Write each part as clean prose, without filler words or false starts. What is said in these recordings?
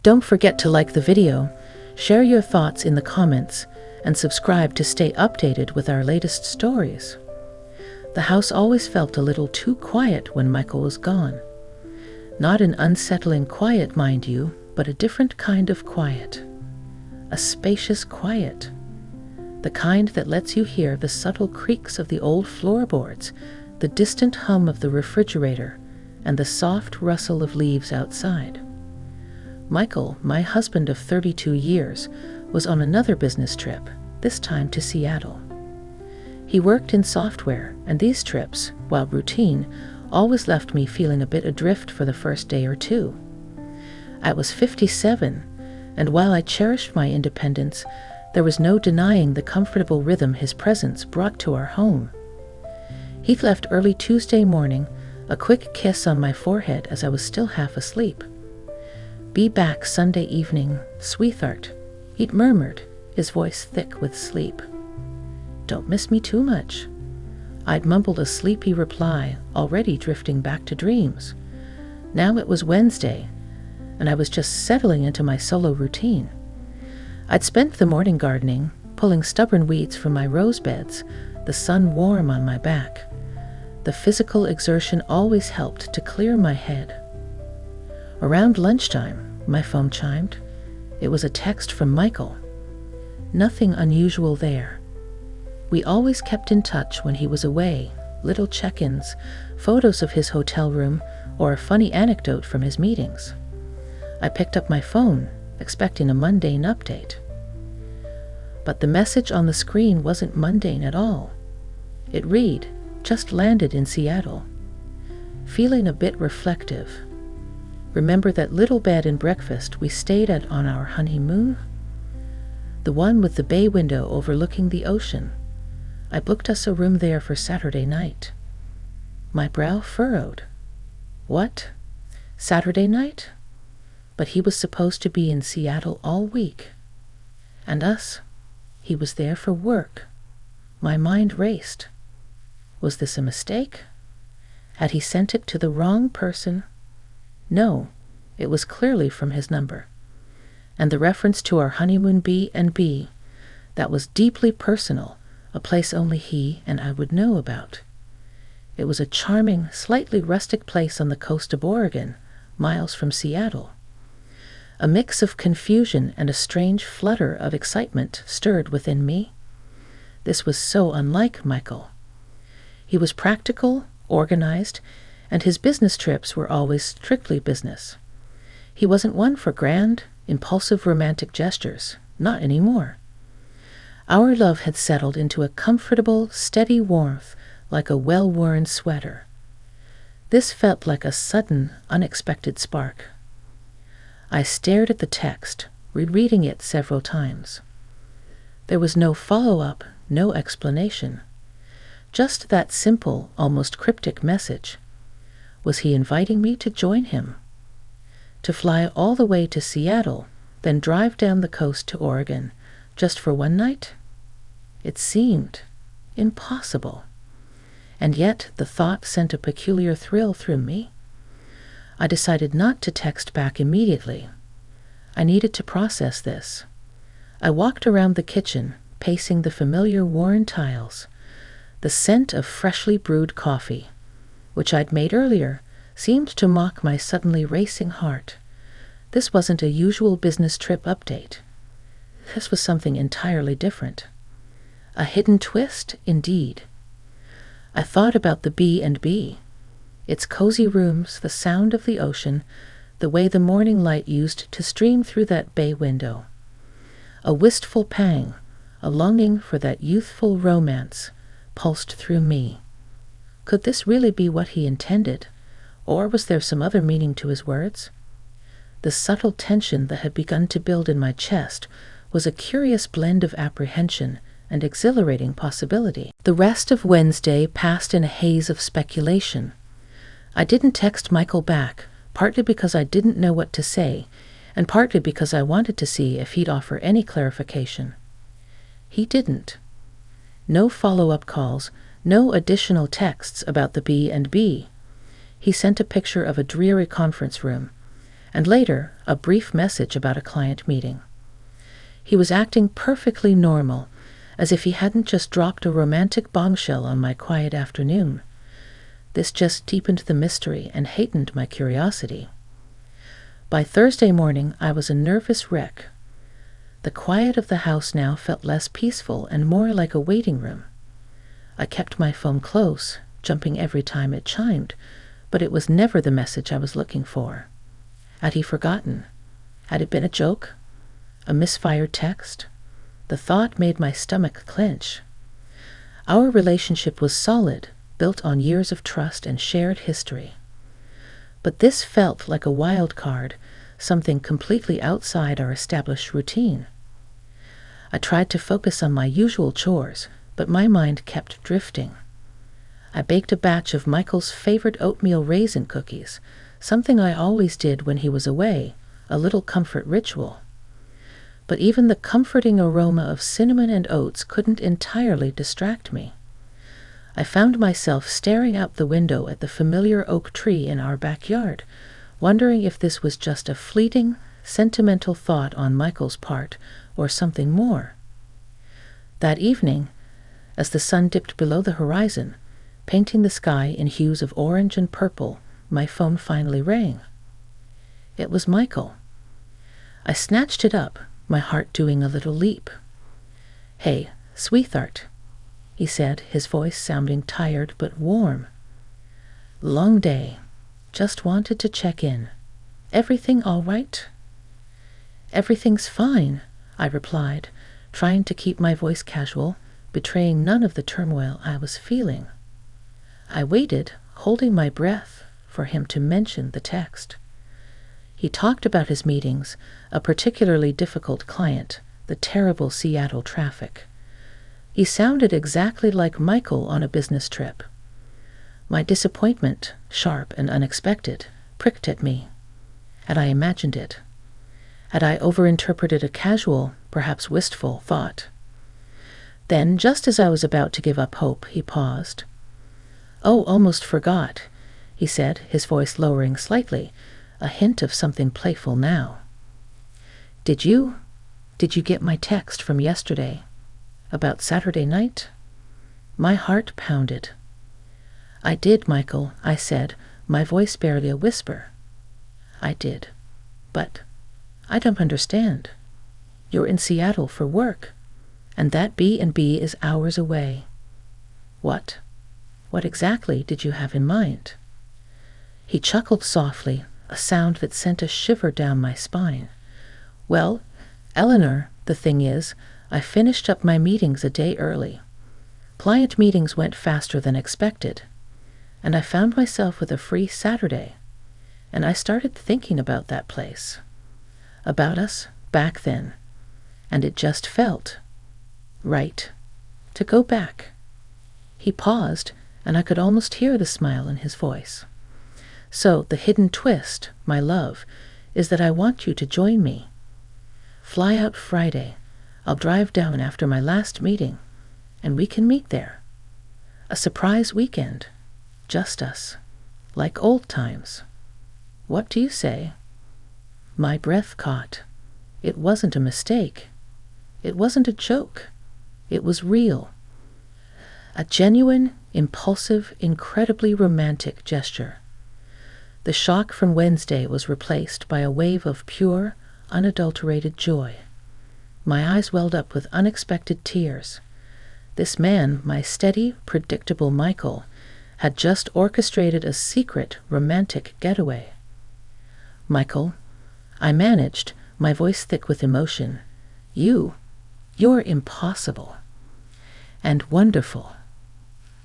Don't forget to like the video, share your thoughts in the comments, and subscribe to stay updated with our latest stories. The house always felt a little too quiet when Michael was gone. Not an unsettling quiet, mind you, but a different kind of quiet. A spacious quiet. The kind that lets you hear the subtle creaks of the old floorboards, the distant hum of the refrigerator, and the soft rustle of leaves outside. Michael, my husband of 32 years, was on another business trip, this time to Seattle. He worked in software, and these trips, while routine, always left me feeling a bit adrift for the first day or two. I was 57, and while I cherished my independence, there was no denying the comfortable rhythm his presence brought to our home. He'd left early Tuesday morning, a quick kiss on my forehead as I was still half asleep. "Be back Sunday evening, sweetheart," he'd murmured, his voice thick with sleep. "Don't miss me too much." I'd mumbled a sleepy reply, already drifting back to dreams. Now it was Wednesday, and I was just settling into my solo routine. I'd spent the morning gardening, pulling stubborn weeds from my rose beds, the sun warm on my back. The physical exertion always helped to clear my head. Around lunchtime, my phone chimed. It was a text from Michael. Nothing unusual there. We always kept in touch when he was away, little check-ins, photos of his hotel room, or a funny anecdote from his meetings. I picked up my phone, expecting a mundane update. But the message on the screen wasn't mundane at all. It read, "Just landed in Seattle. Feeling a bit reflective. Remember that little bed and breakfast we stayed at on our honeymoon? The one with the bay window overlooking the ocean. I booked us a room there for Saturday night." My brow furrowed. What? Saturday night? But he was supposed to be in Seattle all week. And us? He was there for work. My mind raced. Was this a mistake? Had he sent it to the wrong person? No, it was clearly from his number. And the reference to our honeymoon B&B, that was deeply personal, a place only he and I would know about. It was a charming, slightly rustic place on the coast of Oregon, miles from Seattle. A mix of confusion and a strange flutter of excitement stirred within me. This was so unlike Michael. He was practical, organized, and his business trips were always strictly business. He wasn't one for grand, impulsive romantic gestures, not anymore. Our love had settled into a comfortable, steady warmth like a well-worn sweater. This felt like a sudden, unexpected spark. I stared at the text, rereading it several times. There was no follow-up, no explanation. Just that simple, almost cryptic message. Was he inviting me to join him? To fly all the way to Seattle, then drive down the coast to Oregon, just for one night? It seemed impossible. And yet the thought sent a peculiar thrill through me. I decided not to text back immediately. I needed to process this. I walked around the kitchen, pacing the familiar worn tiles. The scent of freshly brewed coffee, which I'd made earlier, seemed to mock my suddenly racing heart. This wasn't a usual business trip update. This was something entirely different. A hidden twist, indeed. I thought about the B&B. Its cozy rooms, the sound of the ocean, the way the morning light used to stream through that bay window. A wistful pang, a longing for that youthful romance, pulsed through me. Could this really be what he intended, or was there some other meaning to his words? The subtle tension that had begun to build in my chest was a curious blend of apprehension and exhilarating possibility. The rest of Wednesday passed in a haze of speculation. I didn't text Michael back, partly because I didn't know what to say, and partly because I wanted to see if he'd offer any clarification. He didn't. No follow-up calls, no additional texts about the B&B. He sent a picture of a dreary conference room, and later a brief message about a client meeting. He was acting perfectly normal, as if he hadn't just dropped a romantic bombshell on my quiet afternoon. This just deepened the mystery and heightened my curiosity. By Thursday morning, I was a nervous wreck. The quiet of the house now felt less peaceful and more like a waiting room. I kept my phone close, jumping every time it chimed, but it was never the message I was looking for. Had he forgotten? Had it been a joke? A misfired text? The thought made my stomach clench. Our relationship was solid, built on years of trust and shared history. But this felt like a wild card, something completely outside our established routine. I tried to focus on my usual chores, but my mind kept drifting. I baked a batch of Michael's favorite oatmeal raisin cookies, something I always did when he was away, a little comfort ritual. But even the comforting aroma of cinnamon and oats couldn't entirely distract me. I found myself staring out the window at the familiar oak tree in our backyard, wondering if this was just a fleeting, sentimental thought on Michael's part, or something more. That evening, as the sun dipped below the horizon, painting the sky in hues of orange and purple, my phone finally rang. It was Michael. I snatched it up, my heart doing a little leap. "Hey, sweetheart," he said, his voice sounding tired but warm. "Long day. Just wanted to check in. Everything all right?" "Everything's fine," I replied, trying to keep my voice casual, betraying none of the turmoil I was feeling. I waited, holding my breath, for him to mention the text. He talked about his meetings, a particularly difficult client, the terrible Seattle traffic. He sounded exactly like Michael on a business trip. My disappointment, sharp and unexpected, pricked at me. Had I imagined it? Had I overinterpreted a casual, perhaps wistful, thought? Then, just as I was about to give up hope, he paused. "Oh, almost forgot," he said, his voice lowering slightly, a hint of something playful now. Did you get my text from yesterday? About Saturday night?" My heart pounded. "I did, Michael," I said, my voice barely a whisper. "I did. But I don't understand. You're in Seattle for work, and that B&B is hours away. What exactly did you have in mind?" He chuckled softly, a sound that sent a shiver down my spine. "Well, Eleanor, the thing is, I finished up my meetings a day early. Client meetings went faster than expected, and I found myself with a free Saturday, and I started thinking about that place, about us back then, and it just felt right to go back." He paused, and I could almost hear the smile in his voice. "So the hidden twist, my love, is that I want you to join me. Fly out Friday. I'll drive down after my last meeting, and we can meet there. A surprise weekend. Just us. Like old times. What do you say?" My breath caught. It wasn't a mistake. It wasn't a joke. It was real. A genuine, impulsive, incredibly romantic gesture. The shock from Wednesday was replaced by a wave of pure, unadulterated joy. My eyes welled up with unexpected tears. This man, my steady, predictable Michael, had just orchestrated a secret, romantic getaway. "Michael," I managed, my voice thick with emotion, you're impossible. And wonderful.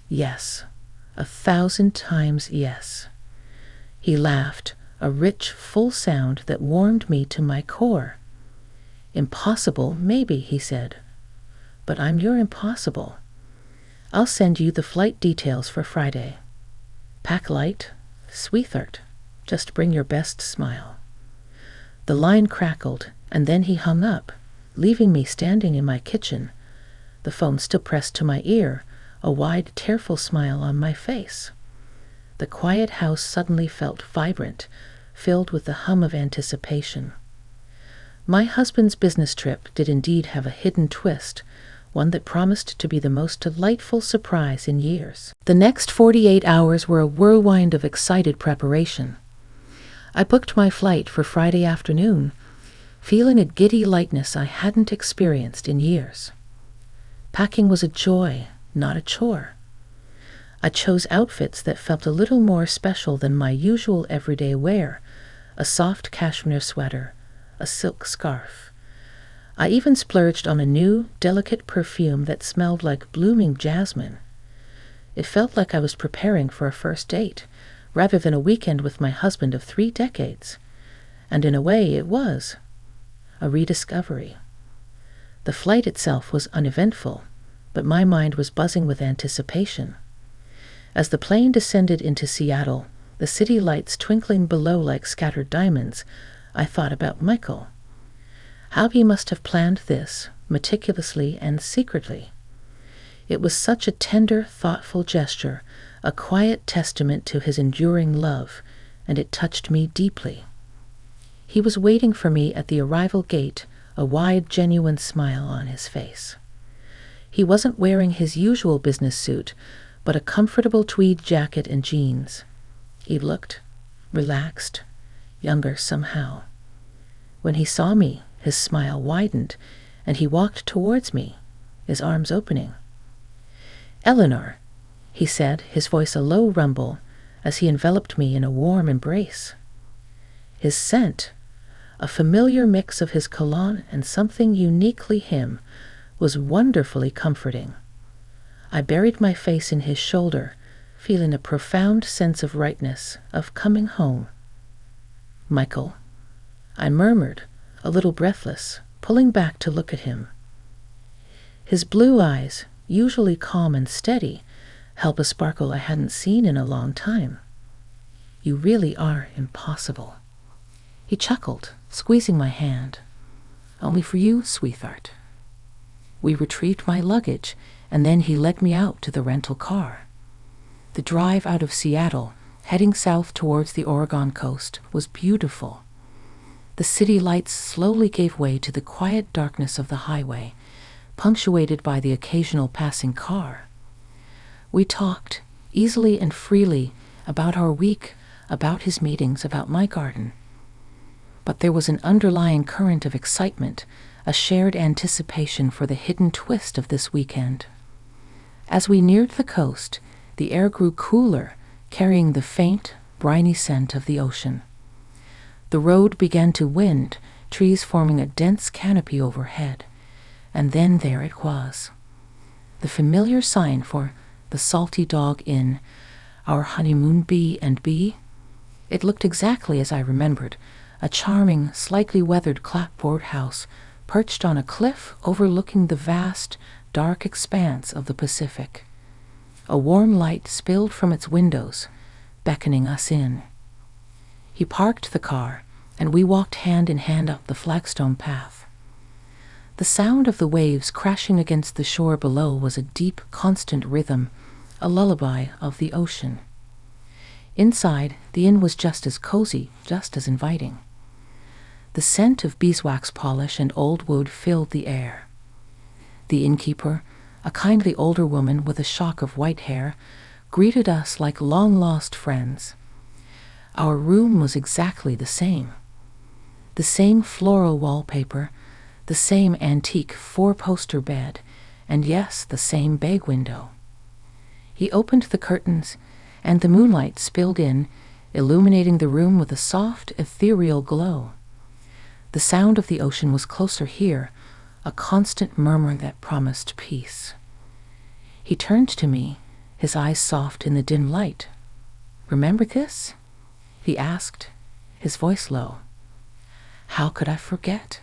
Yes, 1,000 times yes." He laughed, a rich, full sound that warmed me to my core. "Impossible, maybe," he said. "But I'm your impossible. I'll send you the flight details for Friday. Pack light, sweetheart. Just bring your best smile." The line crackled, and then he hung up, leaving me standing in my kitchen, the phone still pressed to my ear, a wide, tearful smile on my face. The quiet house suddenly felt vibrant, filled with the hum of anticipation. My husband's business trip did indeed have a hidden twist, one that promised to be the most delightful surprise in years. The next 48 hours were a whirlwind of excited preparation. I booked my flight for Friday afternoon, feeling a giddy lightness I hadn't experienced in years. Packing was a joy, not a chore. I chose outfits that felt a little more special than my usual everyday wear: a soft cashmere sweater, a silk scarf. I even splurged on a new, delicate perfume that smelled like blooming jasmine. It felt like I was preparing for a first date, rather than a weekend with my husband of 3 decades. And in a way, it was a rediscovery. The flight itself was uneventful, but my mind was buzzing with anticipation. As the plane descended into Seattle, the city lights twinkling below like scattered diamonds, I thought about Michael. How he must have planned this, meticulously and secretly. It was such a tender, thoughtful gesture, a quiet testament to his enduring love, and it touched me deeply. He was waiting for me at the arrival gate, a wide, genuine smile on his face. He wasn't wearing his usual business suit, but a comfortable tweed jacket and jeans. He looked relaxed, younger somehow. When he saw me, his smile widened, and he walked towards me, his arms opening. "Eleanor," he said, his voice a low rumble, as he enveloped me in a warm embrace. His scent, a familiar mix of his cologne and something uniquely him, was wonderfully comforting. I buried my face in his shoulder, feeling a profound sense of rightness, of coming home. "Michael," I murmured, a little breathless, pulling back to look at him. His blue eyes, usually calm and steady, held a sparkle I hadn't seen in a long time. "You really are impossible." He chuckled, squeezing my hand. "Only for you, sweetheart." We retrieved my luggage, and then he led me out to the rental car. The drive out of Seattle, heading south towards the Oregon coast, was beautiful. The city lights slowly gave way to the quiet darkness of the highway, punctuated by the occasional passing car. We talked, easily and freely, about our week, about his meetings, about my garden. But there was an underlying current of excitement, a shared anticipation for the hidden twist of this weekend. As we neared the coast, the air grew cooler, carrying the faint, briny scent of the ocean. The road began to wind, trees forming a dense canopy overhead. And then there it was, the familiar sign for the Salty Dog Inn, our honeymoon B&B. It looked exactly as I remembered, a charming, slightly weathered clapboard house perched on a cliff overlooking the vast, dark expanse of the Pacific. A warm light spilled from its windows, beckoning us in. He parked the car, and we walked hand in hand up the flagstone path. The sound of the waves crashing against the shore below was a deep, constant rhythm, a lullaby of the ocean. Inside, the inn was just as cozy, just as inviting. The scent of beeswax polish and old wood filled the air. The innkeeper, a kindly older woman with a shock of white hair, greeted us like long-lost friends. Our room was exactly the same. The same floral wallpaper, the same antique 4-poster bed, and yes, the same bay window. He opened the curtains, and the moonlight spilled in, illuminating the room with a soft, ethereal glow. The sound of the ocean was closer here, a constant murmur that promised peace. He turned to me, his eyes soft in the dim light. "Remember this?" he asked, his voice low. "How could I forget?"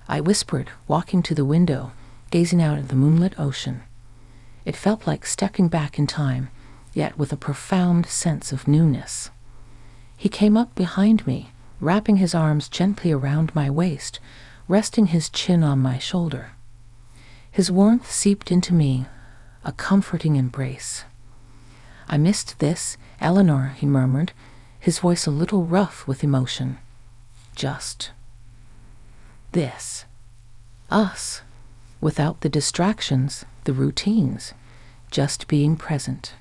I whispered, walking to the window, gazing out at the moonlit ocean. It felt like stepping back in time, yet with a profound sense of newness. He came up behind me, wrapping his arms gently around my waist, resting his chin on my shoulder. His warmth seeped into me, a comforting embrace. "I missed this, Eleanor," he murmured, his voice a little rough with emotion. Just this. Us. Without the distractions, the routines. Just being present.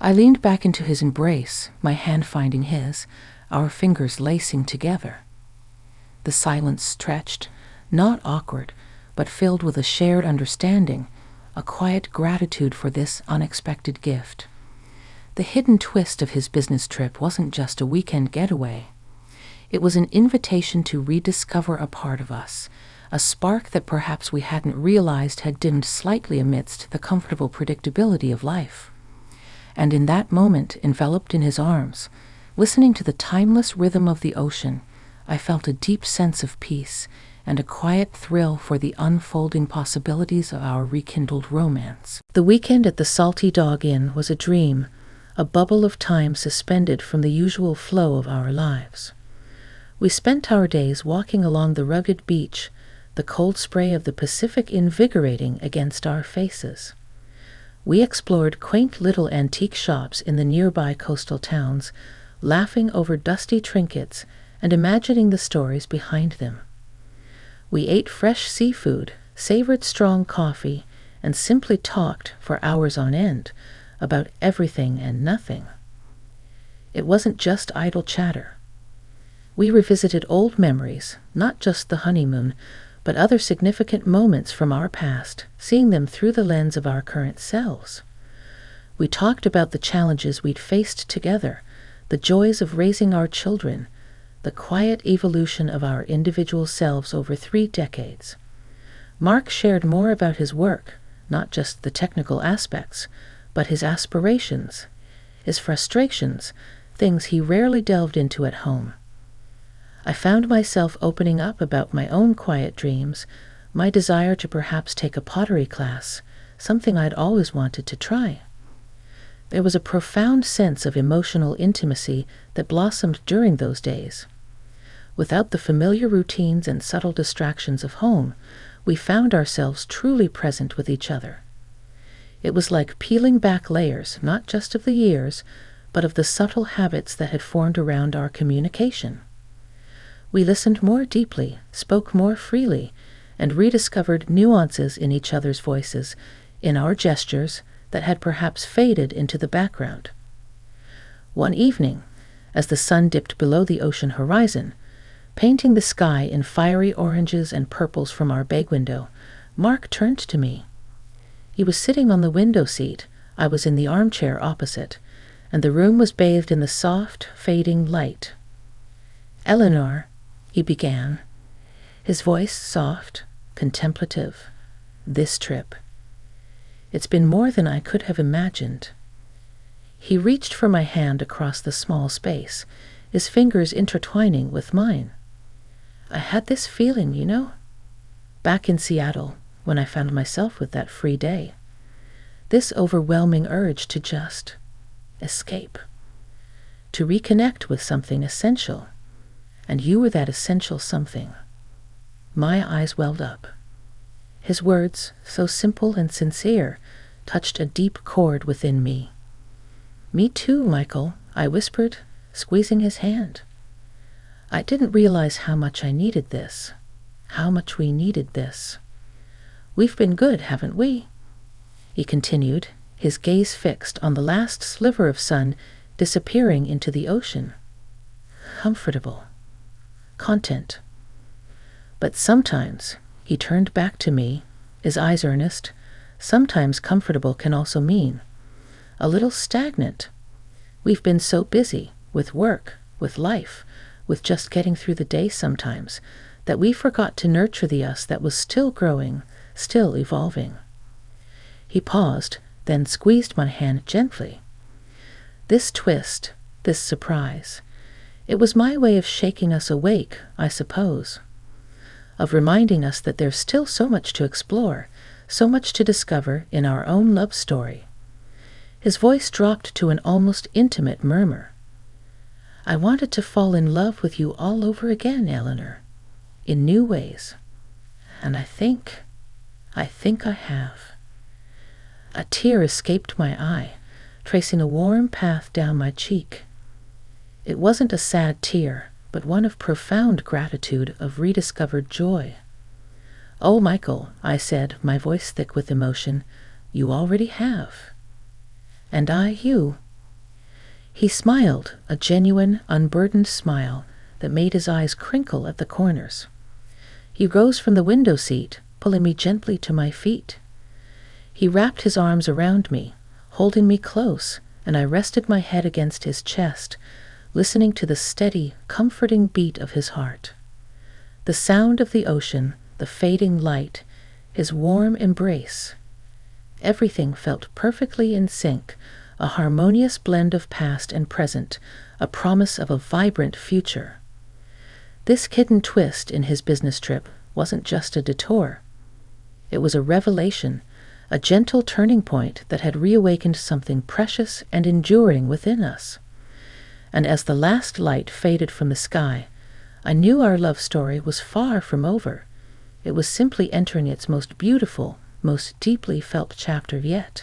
I leaned back into his embrace, my hand finding his, our fingers lacing together. The silence stretched, not awkward, but filled with a shared understanding, a quiet gratitude for this unexpected gift. The hidden twist of his business trip wasn't just a weekend getaway. It was an invitation to rediscover a part of us, a spark that perhaps we hadn't realized had dimmed slightly amidst the comfortable predictability of life. And in that moment, enveloped in his arms, listening to the timeless rhythm of the ocean, I felt a deep sense of peace and a quiet thrill for the unfolding possibilities of our rekindled romance. The weekend at the Salty Dog Inn was a dream, a bubble of time suspended from the usual flow of our lives. We spent our days walking along the rugged beach, the cold spray of the Pacific invigorating against our faces. We explored quaint little antique shops in the nearby coastal towns, laughing over dusty trinkets and imagining the stories behind them. We ate fresh seafood, savored strong coffee, and simply talked for hours on end about everything and nothing. It wasn't just idle chatter. We revisited old memories, not just the honeymoon, but other significant moments from our past, seeing them through the lens of our current selves. We talked about the challenges we'd faced together, the joys of raising our children, the quiet evolution of our individual selves over 3 decades. Mark shared more about his work, not just the technical aspects, but his aspirations, his frustrations, things he rarely delved into at home. I found myself opening up about my own quiet dreams, my desire to perhaps take a pottery class, something I'd always wanted to try. There was a profound sense of emotional intimacy that blossomed during those days. Without the familiar routines and subtle distractions of home, we found ourselves truly present with each other. It was like peeling back layers, not just of the years, but of the subtle habits that had formed around our communication. We listened more deeply, spoke more freely, and rediscovered nuances in each other's voices, in our gestures that had perhaps faded into the background. One evening, as the sun dipped below the ocean horizon, painting the sky in fiery oranges and purples from our bay window, Mark turned to me. He was sitting on the window seat, I was in the armchair opposite, and the room was bathed in the soft, fading light. "Eleanor," he began, his voice soft, contemplative, "this trip. It's been more than I could have imagined." He reached for my hand across the small space, his fingers intertwining with mine. "I had this feeling, back in Seattle, when I found myself with that free day. This overwhelming urge to just escape, to reconnect with something essential. And you were that essential something." My eyes welled up. His words, so simple and sincere, touched a deep chord within me. "Me too, Michael," I whispered, squeezing his hand. "I didn't realize how much I needed this, how much we needed this. We've been good, haven't we?" He continued, his gaze fixed on the last sliver of sun disappearing into the ocean. "Comfortable. Content. But sometimes," he turned back to me, his eyes earnest, "sometimes comfortable can also mean a little stagnant. We've been so busy, with work, with life, with just getting through the day sometimes, that we forgot to nurture the us that was still growing, still evolving." He paused, then squeezed my hand gently. This twist, this surprise, it was my way of shaking us awake, I suppose, of reminding us that there's still so much to explore, so much to discover in our own love story. His voice dropped to an almost intimate murmur. "I wanted to fall in love with you all over again, Eleanor, in new ways. And I think I have." A tear escaped my eye, tracing a warm path down my cheek. It wasn't a sad tear, but one of profound gratitude, of rediscovered joy. "Oh, Michael," I said, my voice thick with emotion, "you already have." "And I you." He smiled, a genuine, unburdened smile that made his eyes crinkle at the corners. He rose from the window seat, pulling me gently to my feet. He wrapped his arms around me, holding me close, and I rested my head against his chest, listening to the steady, comforting beat of his heart. The sound of the ocean, the fading light, his warm embrace. Everything felt perfectly in sync, a harmonious blend of past and present, a promise of a vibrant future. This hidden twist in his business trip wasn't just a detour. It was a revelation, a gentle turning point that had reawakened something precious and enduring within us. And as the last light faded from the sky, I knew our love story was far from over. It was simply entering its most beautiful, most deeply felt chapter yet.